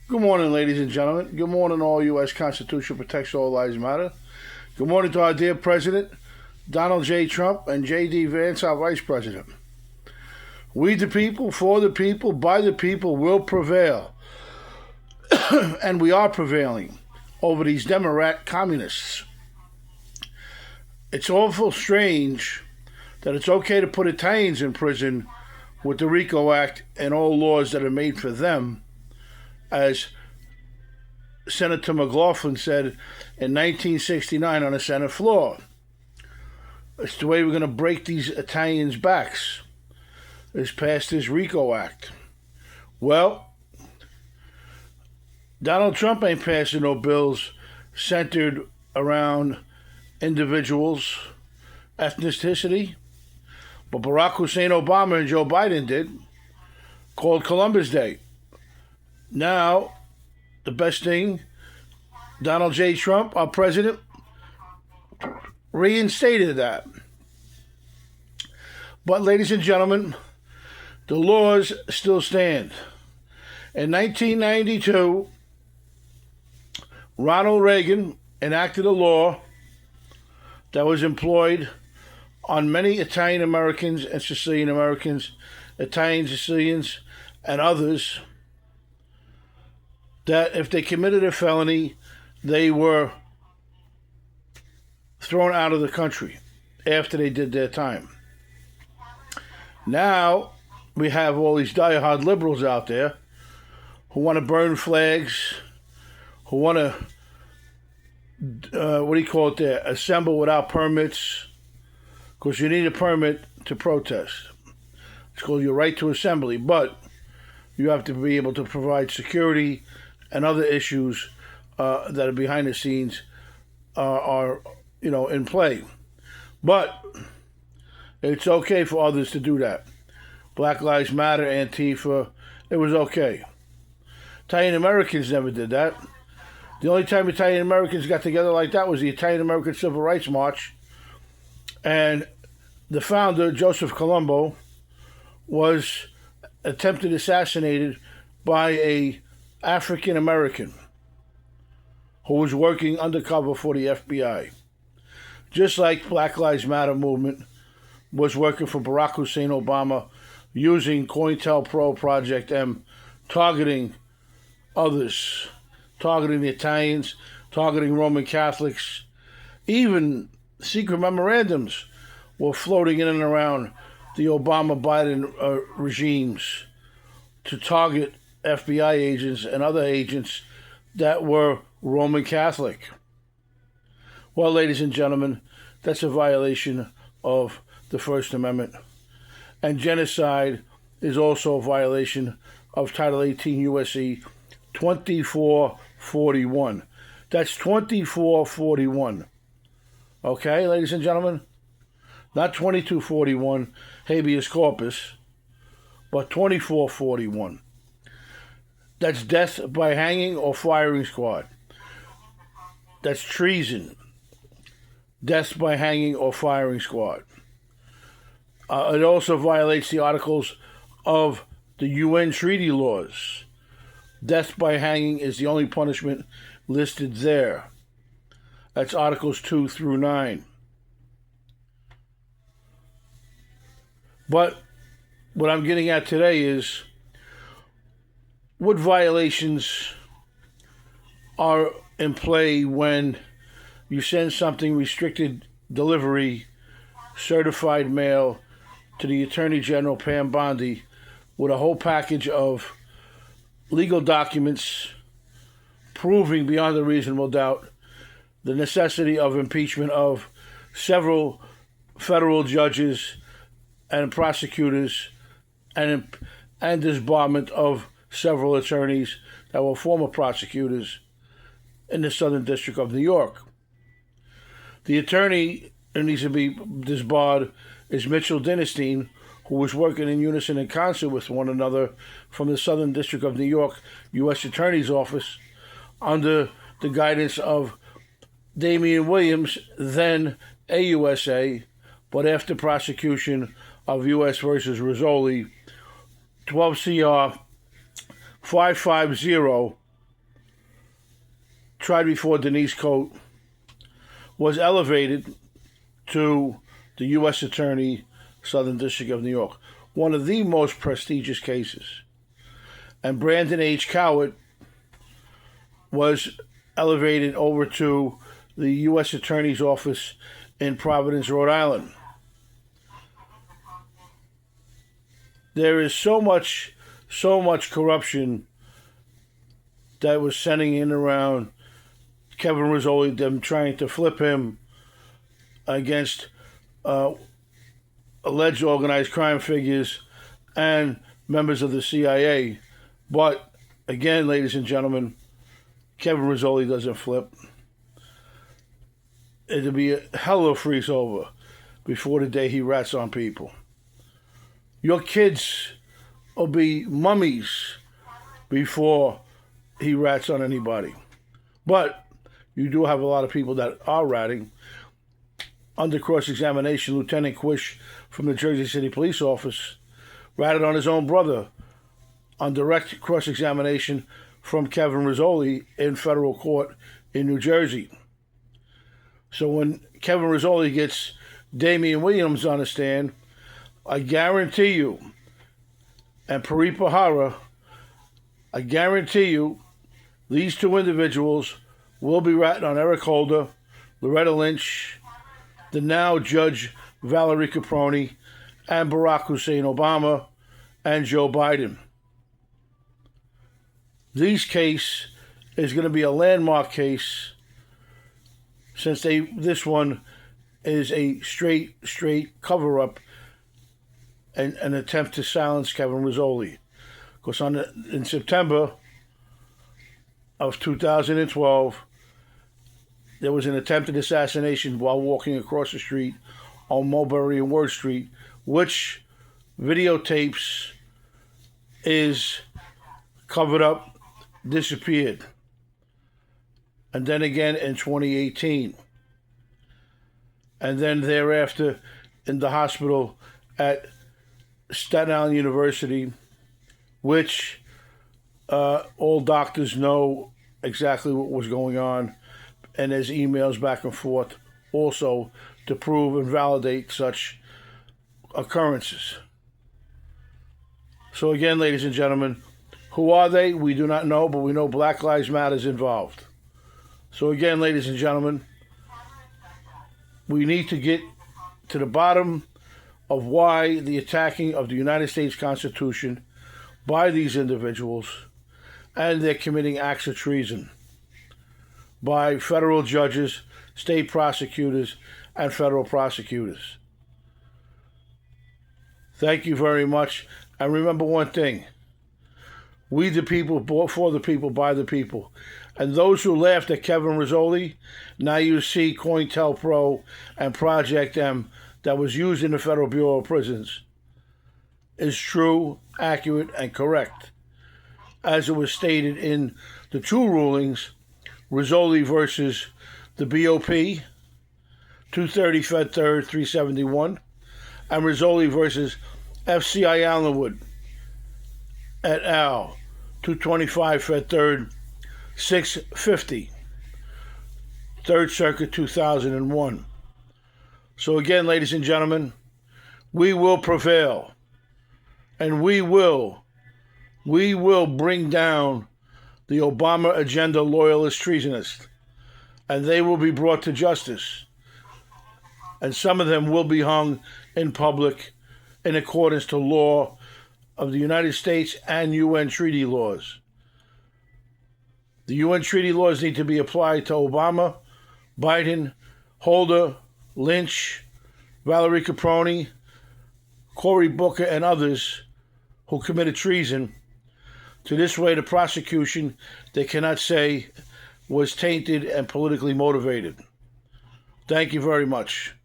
Good morning, ladies and gentlemen. Good morning, all U.S. Constitution protects all lives matter. Good morning to our dear President, Donald J. Trump, and J.D. Vance, our Vice President. We the people, for the people, by the people will prevail. And we are prevailing over these Democrat communists. It's awful strange that it's okay to put Italians in prison with the RICO Act and all laws that are made for them, as Senator McLaughlin said in 1969 on the Senate floor. It's the way we're going to break these Italians' backs, is pass this RICO Act. Well, Donald Trump ain't passing no bills centered around individuals' ethnicity, but Barack Hussein Obama and Joe Biden did, called Columbus Day. Now, the best thing, Donald J. Trump, our president, reinstated that. But, ladies and gentlemen, the laws still stand. In 1992, Ronald Reagan enacted a law that was employed on many Italian Americans and Sicilian Americans, Italian Sicilians, and others, that if they committed a felony, they were thrown out of the country after they did their time. Now, we have all these diehard liberals out there who want to burn flags, who want to, assemble without permits, because you need a permit to protest. It's called your right to assembly, but you have to be able to provide security and other issues that are behind the scenes are in play. But it's okay for others to do that. Black Lives Matter, Antifa, it was okay. Italian Americans never did that. The only time Italian Americans got together like that was the Italian American Civil Rights March. And the founder, Joseph Colombo, was attempted assassinated by a African American who was working undercover for the FBI. Just like Black Lives Matter movement was working for Barack Hussein Obama, using Cointel Pro Project M, targeting others, targeting the Italians, targeting Roman Catholics. Even secret memorandums were floating in and around the Obama-Biden regimes to target FBI agents and other agents that were Roman Catholic. Well, ladies and gentlemen, that's a violation of the First Amendment. And genocide is also a violation of Title 18 U.S.C. 2441. That's 2441. Okay, ladies and gentlemen? Not 2241, habeas corpus, but 2441. That's death by hanging or firing squad. That's treason. Death by hanging or firing squad. It also violates the articles of the UN treaty laws. Death by hanging is the only punishment listed there. That's Articles 2 through 9. But what I'm getting at today is what violations are in play when you send something restricted delivery, certified mail, to the Attorney General, Pam Bondi, with a whole package of legal documents proving beyond a reasonable doubt the necessity of impeachment of several federal judges and prosecutors and disbarment of several attorneys that were former prosecutors in the Southern District of New York. The attorney that needs to be disbarred is Mitchell Dinestein, who was working in unison and concert with one another from the Southern District of New York U.S. Attorney's Office under the guidance of Damian Williams, then AUSA, but after prosecution of U.S. versus Rizzoli, 12 CR 550 tried before Denise Cote, was elevated to the U.S. Attorney, Southern District of New York. One of the most prestigious cases. And Brandon H. Cowart was elevated over to the U.S. Attorney's Office in Providence, Rhode Island. There is so much corruption that was sending in around Kevin Rizzoli, them trying to flip him against alleged organized crime figures and members of the CIA. But again, ladies and gentlemen, Kevin Rizzoli doesn't flip. It'll be a hell of a freeze over before the day he rats on people. Your kids will be mummies before he rats on anybody. But you do have a lot of people that are ratting. Under cross-examination, Lieutenant Quish from the Jersey City Police Office ratted on his own brother on direct cross-examination from Kevin Rizzoli in federal court in New Jersey. So when Kevin Rizzoli gets Damian Williams on the stand, I guarantee you, and Paripa Hara, I guarantee you, these two individuals will be ratting on Eric Holder, Loretta Lynch, the now Judge Valerie Caproni, and Barack Hussein Obama, and Joe Biden. This case is going to be a landmark case, since this one is a straight cover-up and an attempt to silence Kevin Rizzoli. Because in September of 2012, there was an attempted assassination while walking across the street on Mulberry and Word Street, which videotapes is covered up, disappeared. And then again in 2018. And then thereafter in the hospital at Staten Island University, which all doctors know exactly what was going on, and there's emails back and forth also to prove and validate such occurrences. So again, ladies and gentlemen, who are they? We do not know, but we know Black Lives Matter is involved. So again, ladies and gentlemen, we need to get to the bottom of why the attacking of the United States Constitution by these individuals, and they're committing acts of treason by federal judges, state prosecutors, and federal prosecutors. Thank you very much. And remember one thing: we the people, for the people, by the people. And those who laughed at Kevin Rizzoli, now you see COINTELPRO and Project M that was used in the Federal Bureau of Prisons is true, accurate, and correct. As it was stated in the two rulings, Rizzoli versus the BOP, 230 Fed 3rd, 371, and Rizzoli versus FCI Allenwood et al., 225 Fed 3rd, 650, 3rd Circuit, 2001. So again, ladies and gentlemen, we will prevail, and we will bring down the Obama agenda loyalist treasonists, and they will be brought to justice, and some of them will be hung in public in accordance to law of the United States and UN treaty laws. The UN treaty laws need to be applied to Obama, Biden, Holder, Lynch, Valerie Caproni, Cory Booker, and others who committed treason. To this way, the prosecution, they cannot say, was tainted and politically motivated. Thank you very much.